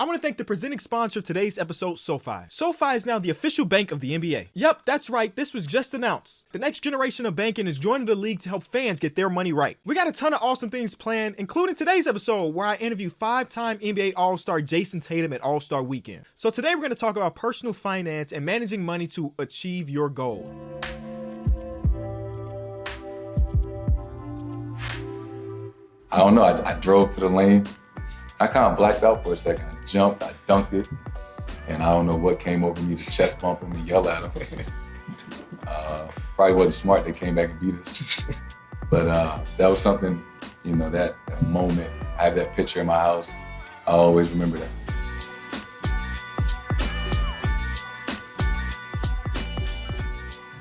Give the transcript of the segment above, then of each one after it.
I want to thank the presenting sponsor of today's episode, SoFi. SoFi is now the official bank of the NBA. Yep, that's right, this was just announced. The next generation of banking is joining the league to help fans get their money right. We got a ton of awesome things planned, including today's episode where I interview 5-time NBA All-Star Jayson Tatum at All-Star Weekend. So today we're going to talk about personal finance and managing money to achieve your goal. I don't know, I drove to the lane. I kind of blacked out for a second. I jumped, I dunked it, and I don't know what came over me to chest bump him and yell at him. Probably wasn't smart they came back and beat us. But that was something, you know, that moment. I have that picture in my house. I always remember that.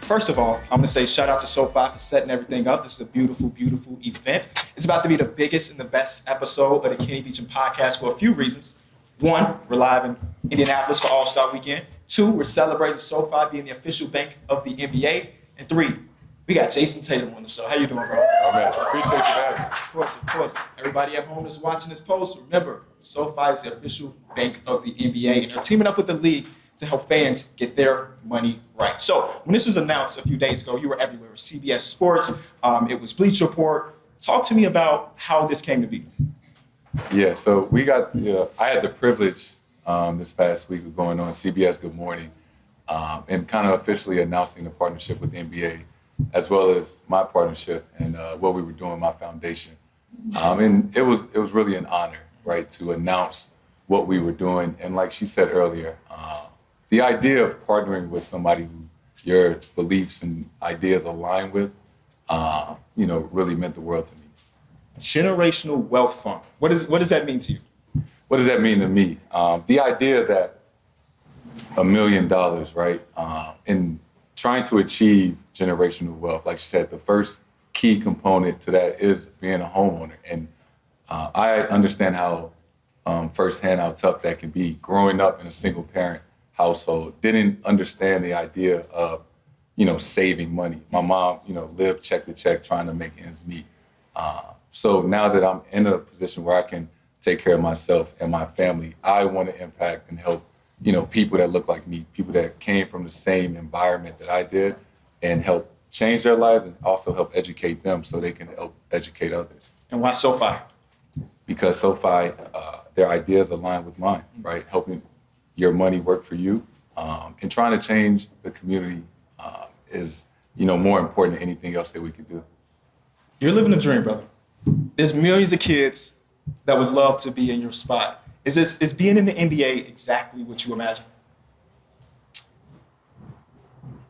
First of all, I'm gonna say shout out to SoFi for setting everything up. This is a beautiful, beautiful event. It's about to be the biggest and the best episode of the Kenny Beecham podcast for a few reasons. One, we're live in Indianapolis for All-Star Weekend. Two, we're celebrating SoFi being the official bank of the NBA. And three, we got Jayson Tatum on the show. How you doing, bro? Oh man, appreciate you having me. Of course. Everybody at home that's watching this post, remember, SoFi is the official bank of the NBA, and they're teaming up with the league to help fans get their money right. So when this was announced a few days ago, you were everywhere. It was CBS Sports, it was Bleacher Report. Talk to me about how this came to be. Yeah, so I had the privilege this past week of going on CBS Good Morning and kind of officially announcing the partnership with the NBA, as well as my partnership and what we were doing, my foundation. And it was really an honor, right, to announce what we were doing. And like she said earlier, the idea of partnering with somebody who your beliefs and ideas align with, really meant the world to me. Generational wealth fund. What does that mean to you? What does that mean to me? The idea that $1 million, right, in trying to achieve generational wealth, like you said, the first key component to that is being a homeowner. And I understand how firsthand how tough that can be. Growing up in a single parent household, didn't understand the idea of, saving money. My mom, lived check to check trying to make ends meet. So now that I'm in a position where I can take care of myself and my family, I want to impact and help, people that look like me, people that came from the same environment that I did, and help change their lives and also help educate them so they can help educate others. And why SoFi? Because SoFi, their ideas align with mine, right? Helping your money work for you, and trying to change the community is, more important than anything else that we could do. You're living a dream, brother. There's millions of kids that would love to be in your spot. Is being in the NBA exactly what you imagine?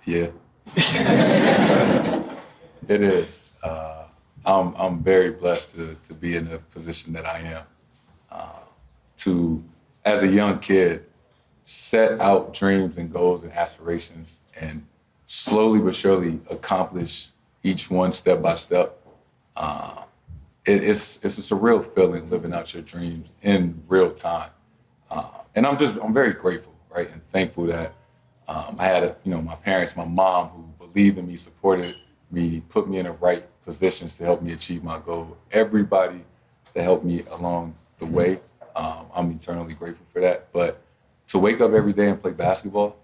Yeah, it is. I'm very blessed to be in the position that I am. To, as a young kid, set out dreams and goals and aspirations and slowly but surely accomplish each one step by step. It's a surreal feeling living out your dreams in real time. And I'm very grateful, right, and thankful that I had, my parents, my mom, who believed in me, supported me, put me in the right positions to help me achieve my goal. Everybody that helped me along the way, I'm eternally grateful for that. But to wake up every day and play basketball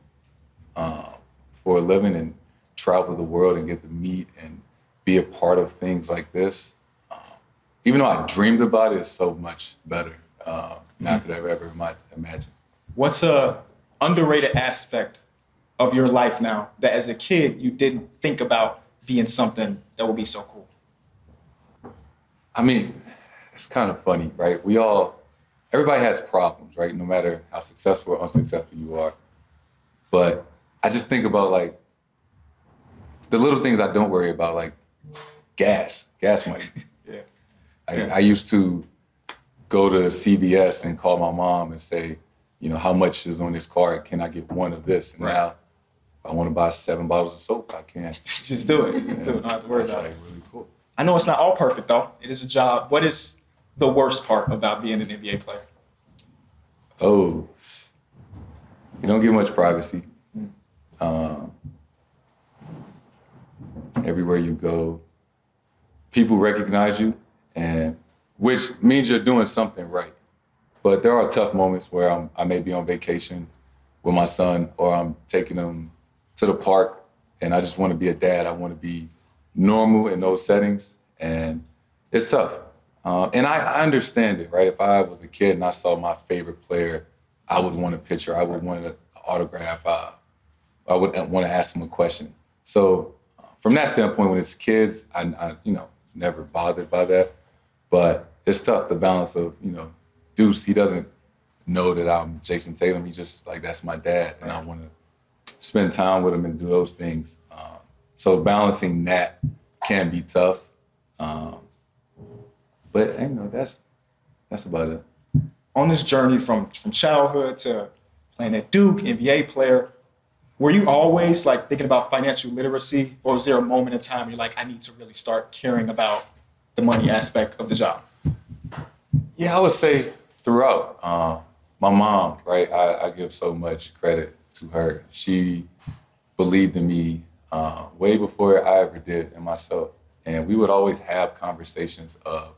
for a living and travel the world and get to meet and be a part of things like this, even though I dreamed about it, it's so much better now could I ever imagine. What's a underrated aspect of your life now that as a kid you didn't think about being something that would be so cool? I mean, it's kind of funny, right? Everybody has problems, right? No matter how successful or unsuccessful you are. But I just think about like the little things I don't worry about, like gas money. Yeah. I used to go to CVS and call my mom and say, how much is on this card? Can I get one of this? And now, if I want to buy 7 bottles of soap, I can. Just do it. Just do it. Don't have to worry about it. Really cool. I know it's not all perfect, though. It is a job. What is the worst part about being an NBA player? Oh, you don't get much privacy. Everywhere you go, people recognize you, and which means you're doing something right. But there are tough moments where I may be on vacation with my son, or I'm taking him to the park, and I just want to be a dad. I want to be normal in those settings, and it's tough. And I understand it, right? If I was a kid and I saw my favorite player, I would want a picture. I would want an autograph. I would want to ask him a question. So from that standpoint, when it's kids, I never bothered by that. But it's tough, the balance of, Deuce, he doesn't know that I'm Jayson Tatum. He just like, that's my dad, and I want to spend time with him and do those things. So balancing that can be tough. But that's about it. On this journey from childhood to playing at Duke, NBA player, were you always like thinking about financial literacy, or was there a moment in time you're like, I need to really start caring about the money aspect of the job? Yeah, I would say throughout. My mom, right? I give so much credit to her. She believed in me way before I ever did in myself. And we would always have conversations of,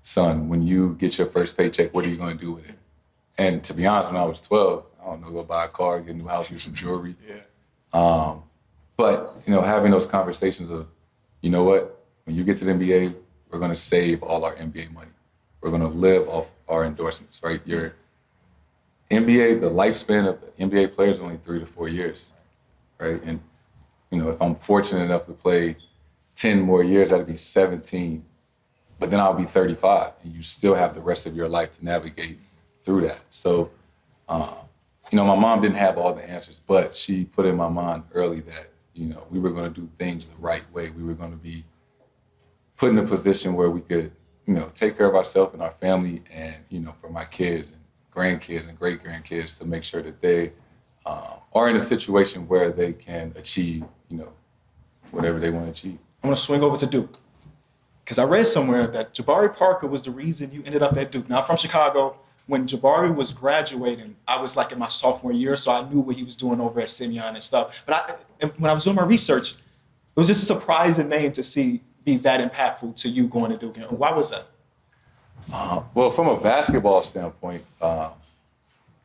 son, when you get your first paycheck, what are you going to do with it? And to be honest, when I was 12, I don't know, go buy a car, get a new house, get some jewelry. Yeah. But, having those conversations of, you know what, when you get to the NBA, we're going to save all our NBA money. We're going to live off our endorsements, right? Your NBA, the lifespan of NBA players is only 3 to 4 years, right? And, if I'm fortunate enough to play 10 more years, that'd be 17. But then I'll be 35, and you still have the rest of your life to navigate through that. So, my mom didn't have all the answers, but she put in my mind early that, we were going to do things the right way. We were going to be put in a position where we could, take care of ourselves and our family, and, for my kids and grandkids and great-grandkids, to make sure that they are in a situation where they can achieve, whatever they want to achieve. I'm going to swing over to Duke, because I read somewhere that Jabari Parker was the reason you ended up at Duke. Now, I'm from Chicago. When Jabari was graduating, I was like in my sophomore year, so I knew what he was doing over at Simeon and stuff. But when I was doing my research, it was just a surprising name to see be that impactful to you going to Duke. Why was that? Well, from a basketball standpoint,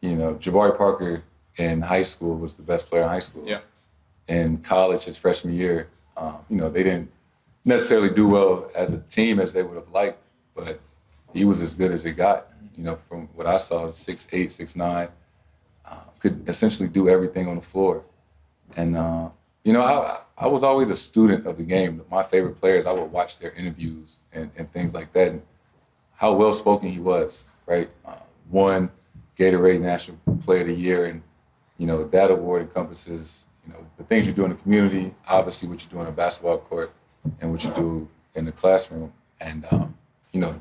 Jabari Parker in high school was the best player in high school. Yeah. In college, his freshman year, they didn't necessarily do well as a team as they would have liked, but he was as good as it got. From what I saw, 6'8", 6'9", could essentially do everything on the floor. And, I was always a student of the game. My favorite players, I would watch their interviews and things like that, and how well-spoken he was, right? Won Gatorade National Player of the Year, and, that award encompasses, the things you do in the community, obviously what you do on a basketball court, and what you do in the classroom. And,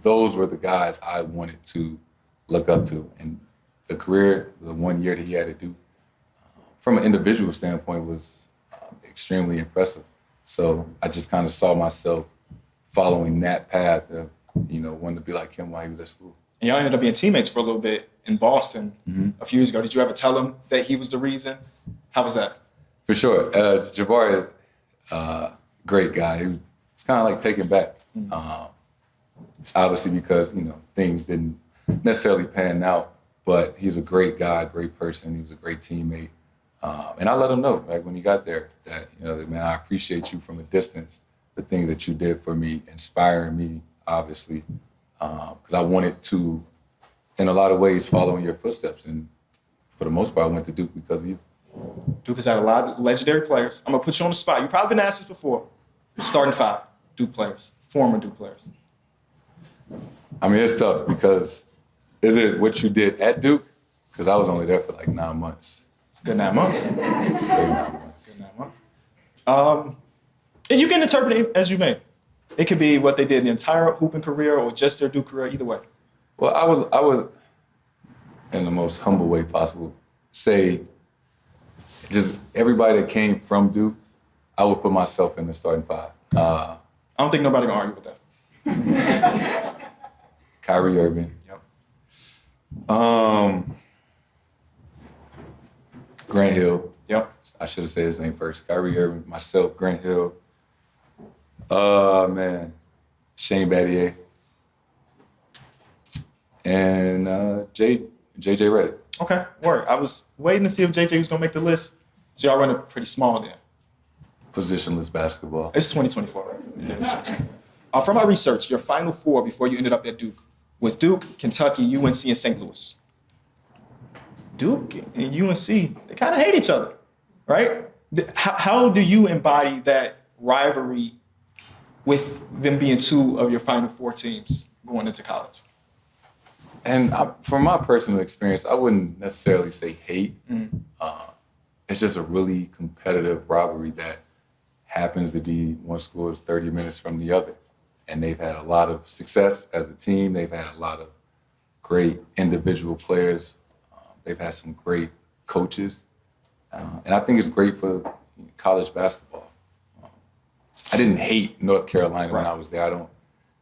those were the guys I wanted to look up to. And the career, the 1 year that he had to do, from an individual standpoint, was extremely impressive. So I just kind of saw myself following that path of, wanting to be like him while he was at school. And y'all ended up being teammates for a little bit in Boston a few years ago. Did you ever tell him that he was the reason? How was that? For sure. Jabari, great guy. He was kind of like taken back. Obviously because, things didn't necessarily pan out, but he's a great guy, great person. He was a great teammate. And I let him know, like when he got there, that, man, I appreciate you from a distance, the things that you did for me, inspiring me, obviously, because I wanted to, in a lot of ways, follow in your footsteps. And for the most part, I went to Duke because of you. Duke has had a lot of legendary players. I'm going to put you on the spot. You've probably been asked this before. Starting 5 Duke players, former Duke players. I mean, it's tough because is it what you did at Duke? Because I was only there for like 9 months. It's a good 9 months. Good 9 months. Good 9 months. And you can interpret it as you may. It could be what they did the entire hooping career or just their Duke career, either way. Well, I would, in the most humble way possible, say just everybody that came from Duke, I would put myself in the starting 5. I don't think nobody can argue with that. Kyrie Irving. Yep. Grant Hill. Yep. I should have said his name first. Kyrie Irving, myself, Grant Hill. Shane Battier. and JJ Redick. Okay, word. I was waiting to see if JJ was going to make the list. So y'all run it pretty small then. Positionless basketball. It's 2024, right? Yeah, it's 2024. From my research, your final four before you ended up at Duke was Duke, Kentucky, UNC, and St. Louis. Duke and UNC, they kind of hate each other, right? How do you embody that rivalry with them being two of your final four teams going into college? And from my personal experience, I wouldn't necessarily say hate. It's just a really competitive rivalry that happens to be one school is 30 minutes from the other. And they've had a lot of success as a team. They've had a lot of great individual players. They've had some great coaches. And I think it's great for college basketball. I didn't hate North Carolina when I was there. I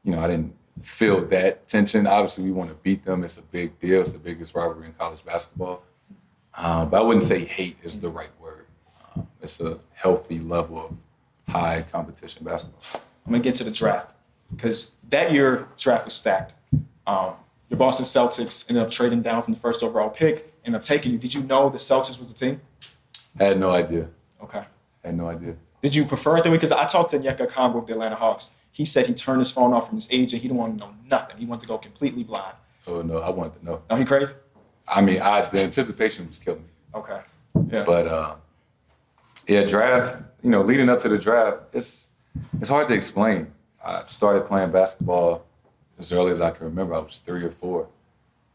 didn't feel that tension. Obviously, we want to beat them. It's a big deal. It's the biggest rivalry in college basketball. But I wouldn't say hate is the right word. It's a healthy level of high competition basketball. I'm going to get to the draft because that year draft was stacked. Your Boston Celtics ended up trading down from the first overall pick, ended up taking you. Did you know the Celtics was the team? I had no idea. Okay. I had no idea. Did you prefer it that way? Because I talked to Nyeka Okongwu of the Atlanta Hawks. He said he turned his phone off from his agent. He didn't want to know nothing. He wanted to go completely blind. Oh, no, I wanted to know. No, he crazy? I mean, the anticipation was killing me. Okay. Yeah. But, draft, leading up to the draft, it's hard to explain. I started playing basketball as early as I can remember. I was 3 or 4.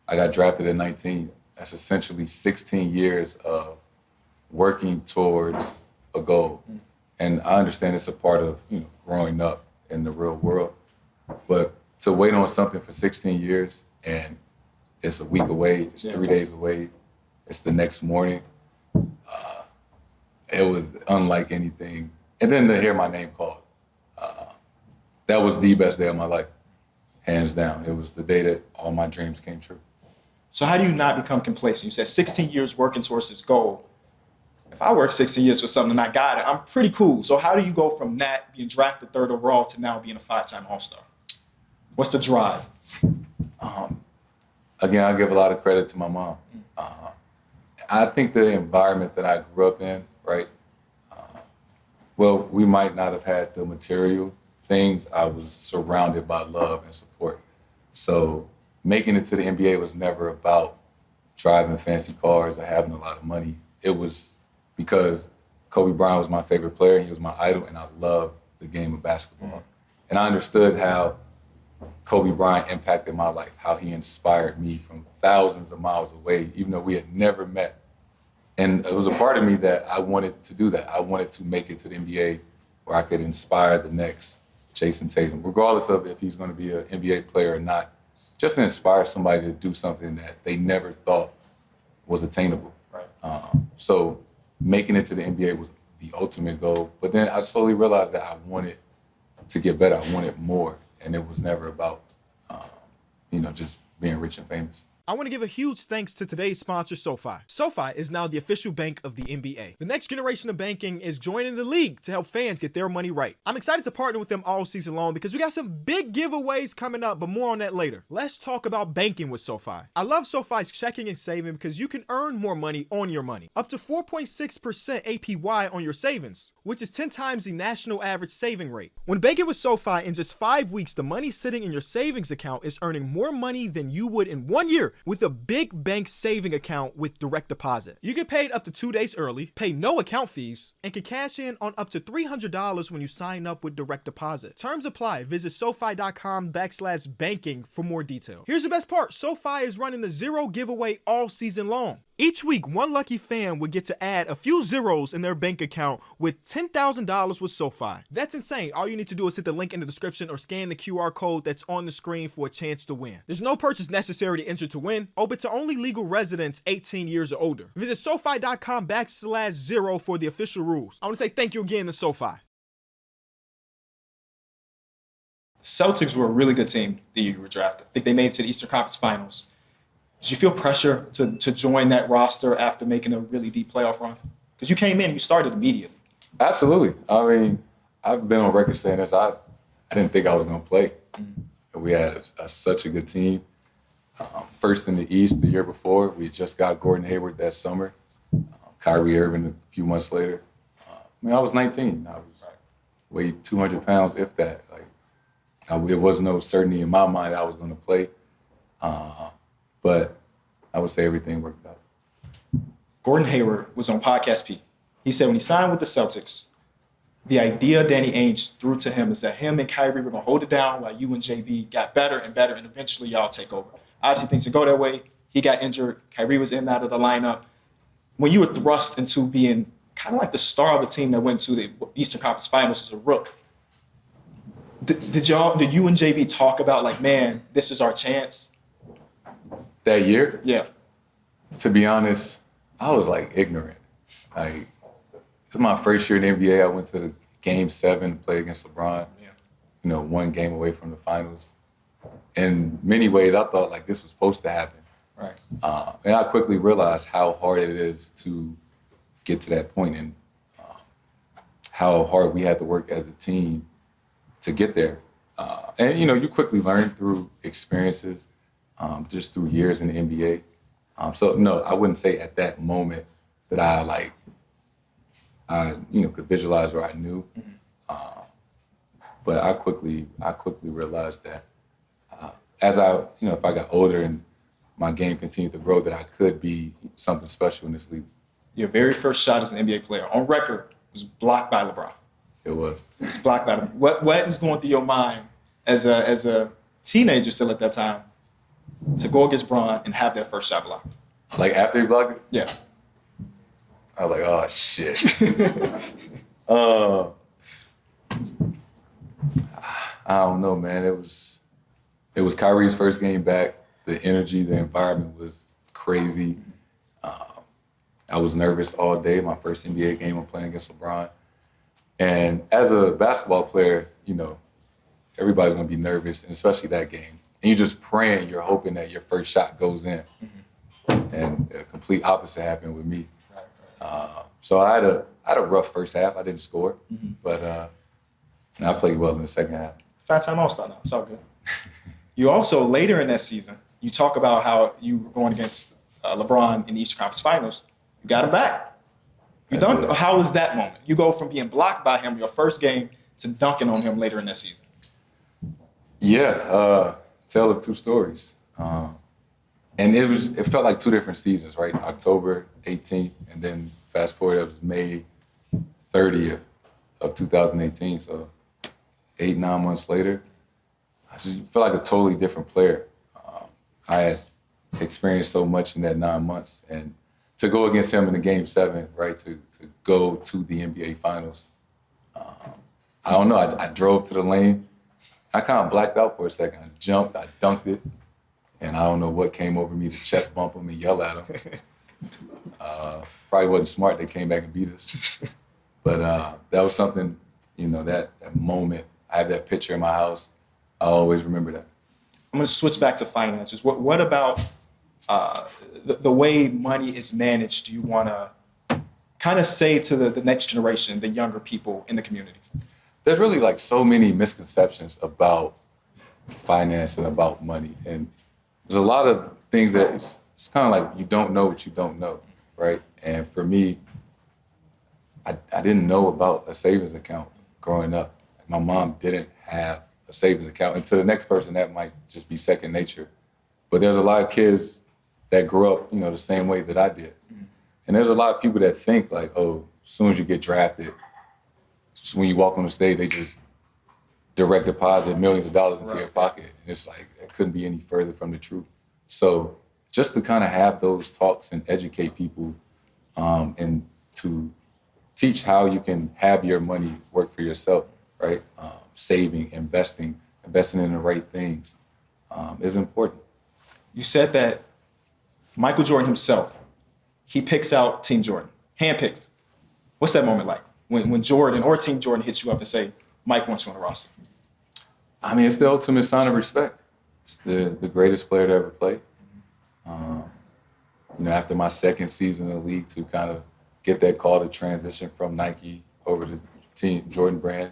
I got drafted at 19. That's essentially 16 years of working towards a goal. And I understand it's a part of, growing up in the real world. But to wait on something for 16 years and it's a week away, it's 3 days away, it's the next morning, it was unlike anything. And then to hear my name called, that was the best day of my life, hands down. It was the day that all my dreams came true. So how do you not become complacent? You said 16 years working towards this goal. If I work 16 years for something and I got it, I'm pretty cool. So how do you go from that, being drafted 3rd overall, to now being a 5-time All-Star? What's the drive? Again, I give a lot of credit to my mom. I think the environment that I grew up in, right? We might not have had the material things. I was surrounded by love and support. So making it to the NBA was never about driving fancy cars or having a lot of money. It was because Kobe Bryant was my favorite player. He was my idol, and I loved the game of basketball. And I understood how Kobe Bryant impacted my life, how he inspired me from thousands of miles away, even though we had never met. And it was a part of me that I wanted to do that. I wanted to make it to the NBA where I could inspire the next Jayson Tatum, regardless of if he's going to be an NBA player or not, just to inspire somebody to do something that they never thought was attainable. Right. So making it to the NBA was the ultimate goal. But then I slowly realized that I wanted to get better. I wanted more. And it was never about, just being rich and famous. I want to give a huge thanks to today's sponsor, SoFi. SoFi is now the official bank of the NBA. The next generation of banking is joining the league to help fans get their money right. I'm excited to partner with them all season long because we got some big giveaways coming up, but more on that later. Let's talk about banking with SoFi. I love SoFi's checking and saving because you can earn more money on your money. Up to 4.6% APY on your savings, which is 10 times the national average saving rate. When banking with SoFi, in just 5 weeks, the money sitting in your savings account is earning more money than you would in 1 year with a big bank saving account with direct deposit. You get paid up to 2 days early, pay no account fees, and can cash in on up to $300 when you sign up with direct deposit. Terms apply. Visit SoFi.com/banking for more detail. Here's the best part. SoFi is running the zero giveaway all season long. Each week, one lucky fan would get to add a few zeros in their bank account with $10,000 with SoFi. That's insane. All you need to do is hit the link in the description or scan the QR code that's on the screen for a chance to win. There's no purchase necessary to enter to win. Open to only legal residents 18 years or older. Visit SoFi.com/0 for the official rules. I want to say thank you again to SoFi. Celtics were a really good team the year you were drafted. I think they made it to the Eastern Conference Finals. Did you feel pressure to join that roster after making a really deep playoff run? Because you came in, you started immediately. Absolutely. I mean, I've been on record saying this. I didn't think I was going to play. We had such a good team. first in the East the year before. We just got Gordon Hayward that summer. Kyrie Irving a few months later. I was 19. I was weighed 200 pounds, if that. It was no certainty in my mind I was going to play. But I would say everything worked out. Gordon Hayward was on Podcast P. He said when he signed with the Celtics, the idea Danny Ainge threw to him is that him and Kyrie were going to hold it down while you and JB got better and better, and eventually y'all take over. Obviously, things didn't go that way. He got injured. Kyrie was in and out of the lineup. When you were thrust into being kind of like the star of the team that went to the Eastern Conference Finals as a rook, did you and JB talk about, like, man, this is our chance? That year? Yeah. To be honest, I was ignorant. It was my first year in the NBA. I went to the Game 7 to play against LeBron. Yeah. One game away from the finals. In many ways, I thought this was supposed to happen. Right. And I quickly realized how hard it is to get to that point, and how hard we had to work as a team to get there. And you quickly learn through experiences, just through years in the NBA. So no, I wouldn't say at that moment that I could visualize or I knew. But I quickly realized that as if I got older and my game continued to grow, that I could be something special in this league. Your very first shot as an NBA player on record was blocked by LeBron. It was. It was blocked by LeBron. What is going through your mind as a teenager still at that time to go against Bron and have that first shot blocked? After he blocked it? Yeah. I was like, oh, shit. I don't know, man. It was Kyrie's first game back. The energy, the environment was crazy. I was nervous all day. My first NBA game, I'm playing against LeBron. And as a basketball player, everybody's going to be nervous, and especially that game. And you're just praying, you're hoping that your first shot goes in. Mm-hmm. And the complete opposite happened with me. Right. So I had a rough first half. I didn't score, but I played well in the second half. Five-time All-Star now. It's all good. You also, later in that season, you talk about how you were going against LeBron in the Eastern Conference Finals. You got him back. You dunked. How was that moment? You go from being blocked by him your first game to dunking on him later in that season. Yeah, tale of two stories. And it felt like two different seasons, right? October 18th, and then fast forward, it was May 30th of 2018. So 8-9 months later, I just felt like a totally different player. I had experienced so much in that 9 months, and to go against him in the Game 7, right, to go to the NBA Finals, I don't know. I drove to the lane. I kind of blacked out for a second. I jumped, I dunked it, and I don't know what came over me to chest bump him and yell at him. Probably wasn't smart. They came back and beat us. But that was something, that moment. I have that picture in my house. I always remember that. I'm going to switch back to finances. What about the way money is managed do you want to kind of say to the next generation, the younger people in the community? There's really so many misconceptions about finance and about money. And there's a lot of things that it's kind of you don't know what you don't know, right? And for me, I didn't know about a savings account growing up. My mom didn't have a savings account. And to the next person, that might just be second nature. But there's a lot of kids that grew up, the same way that I did. And there's a lot of people that think oh, as soon as you get drafted, just when you walk on the stage, they just direct deposit millions of dollars into your pocket. And it's it couldn't be any further from the truth. So just to kind of have those talks and educate people and to teach how you can have your money work for yourself, right? Saving, investing in the right things is important. You said that Michael Jordan himself, he picks out Team Jordan, handpicked. What's that moment like when Jordan or Team Jordan hits you up and say, Mike wants you on the roster? I mean, it's the ultimate sign of respect. It's the greatest player to ever play. After my second season in the league, to kind of get that call to transition from Nike over to Team Jordan brand,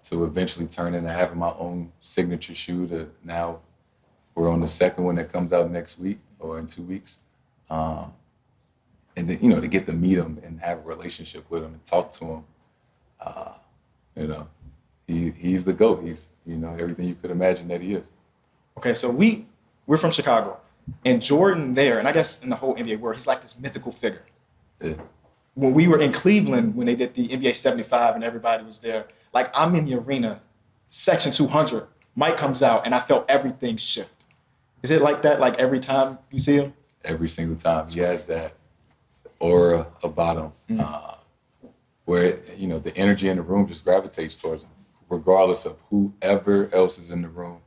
to eventually turn into having my own signature shoe, to now We're on the second one that comes out next week or in 2 weeks. And then, you know, to get to meet him and have a relationship with him and talk to him, you know, he's the GOAT. He's, you know, everything you could imagine that he is. Okay, so we're from Chicago, and Jordan there, and I guess in the whole NBA world, he's like this mythical figure. Yeah. When we were in Cleveland, when they did the NBA 75 and everybody was there, like I'm in the arena, section 200, Mike comes out, and I felt everything shift. Is it like that, like every time you see him? Every single time. He has that aura about him where, you know, the energy in the room just gravitates towards him, regardless of whoever else is in the room.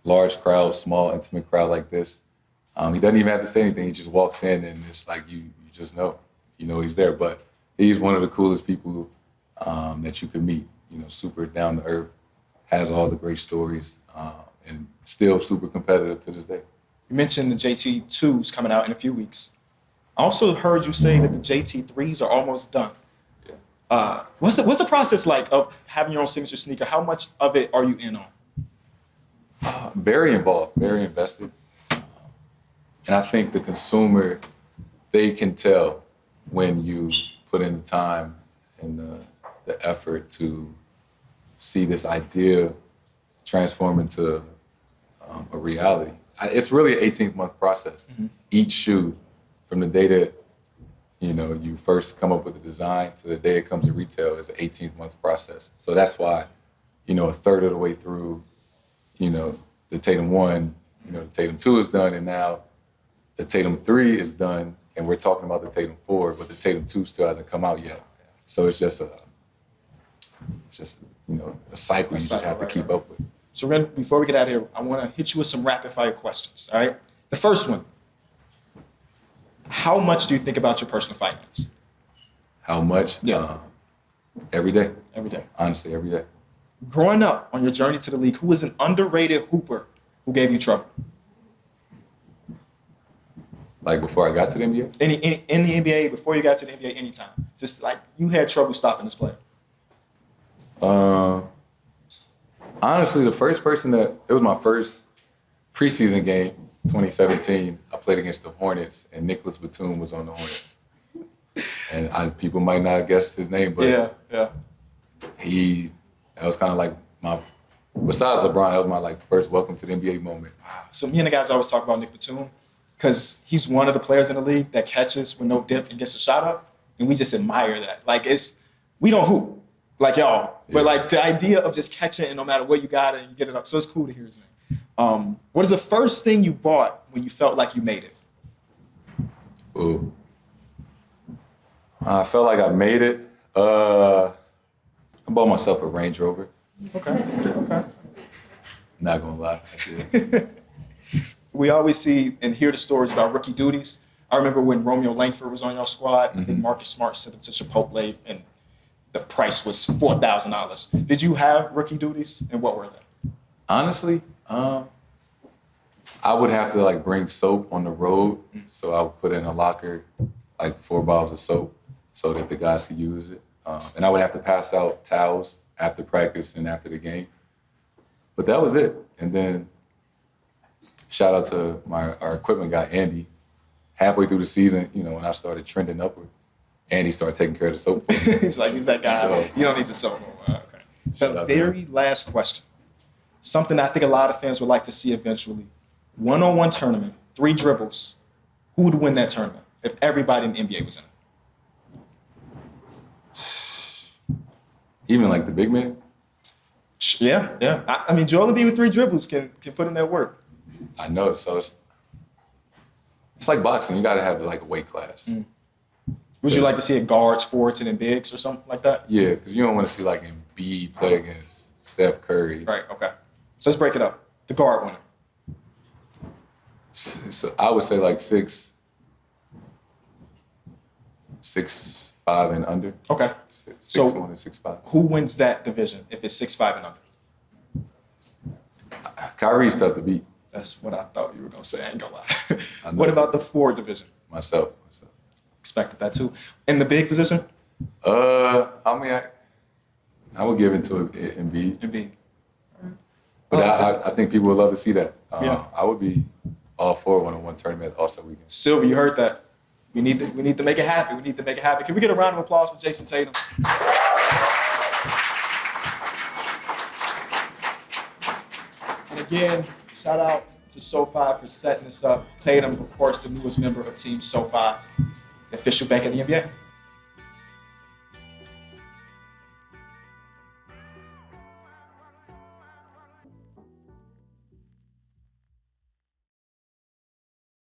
Large crowd, small, intimate crowd like this. He doesn't even have to say anything. He just walks in and it's like you just know. You know he's there. But he's one of the coolest people that you could meet. You know, super down to earth, has all the great stories, and still super competitive to this day. You mentioned the JT2s coming out in a few weeks. I also heard you say that the JT3s are almost done. Yeah. What's the process like of having your own signature sneaker? How much of it are you in on? Very involved, very invested. And I think the consumer, they can tell when you put in the time and the effort to see this idea transform into a reality. It's really an 18-month process. Mm-hmm. Each shoe, from the day that you first come up with the design to the day it comes to retail, is an 18-month process. So that's why, a third of the way through, the Tatum 1, the Tatum 2 is done, and now the Tatum 3 is done, and we're talking about the Tatum 4, but the Tatum 2 still hasn't come out yet. So it's just a cycle you just have to keep up with. So before we get out of here, I want to hit you with some rapid fire questions, all right? The first one, how much do you think about your personal finance? How much? Yeah. Every day. Every day. Honestly, every day. Growing up on your journey to the league, who was an underrated hooper who gave you trouble? Like before I got to the NBA? In the NBA, before you got to the NBA, anytime. Just like you had trouble stopping this player. Honestly, the first person it was my first preseason game, 2017. I played against the Hornets, and Nicholas Batum was on the Hornets. And people might not have guessed his name, but yeah. That was kind of like besides LeBron, that was my first welcome to the NBA moment. So me and the guys always talk about Nick Batum because he's one of the players in the league that catches with no dip and gets a shot up, and we just admire that. We don't hoop like y'all, but the idea of just catching and no matter where you got it and you get it up, so it's cool to hear his name. What is the first thing you bought when you felt like you made it? Ooh. I felt like I made it. I bought myself a Range Rover. Okay. Not gonna lie, I did. We always see and hear the stories about rookie duties. I remember when Romeo Langford was on your squad, I think Marcus Smart sent him to Chipotle, and the price was $4,000. Did you have rookie duties, and what were they? Honestly, I would have to bring soap on the road, so I would put in a locker 4 bottles of soap so that the guys could use it. And I would have to pass out towels after practice and after the game. But that was it. And then shout out to our equipment guy, Andy. Halfway through the season, when I started trending upward, Andy started taking care of the soap. He's that guy. So, you don't need the soap. Okay. The very last question. Something I think a lot of fans would like to see eventually. One-on-one tournament, 3 dribbles. Who would win that tournament if everybody in the NBA was in it? Even the big man? Yeah. I mean, Joel Embiid with 3 dribbles can put in that work. I know. So it's like boxing. You got to have a weight class. Would you like to see it guards, forwards, and then bigs or something like that? Yeah, because you don't want to see Embiid play against Steph Curry. Right. Okay. So let's break it up. The guard winner. So I would say 6'5" and under. Okay. 6'1" and 6'5". Who wins that division if it's 6'5" and under? Kyrie's tough to beat. That's what I thought you were gonna say. I ain't gonna lie. What about the forward division? Myself. Expected that too. In the big position? I would give it to Embiid. Embiid. But I think people would love to see that. Yeah. I would be all for a one-on-one tournament at All-Star Weekend. Silver, you heard that. We need to make it happen. We need to make it happen. Can we get a round of applause for Jayson Tatum? And again, shout out to SoFi for setting this up. Tatum, of course, the newest member of Team SoFi, the official bank of the NBA.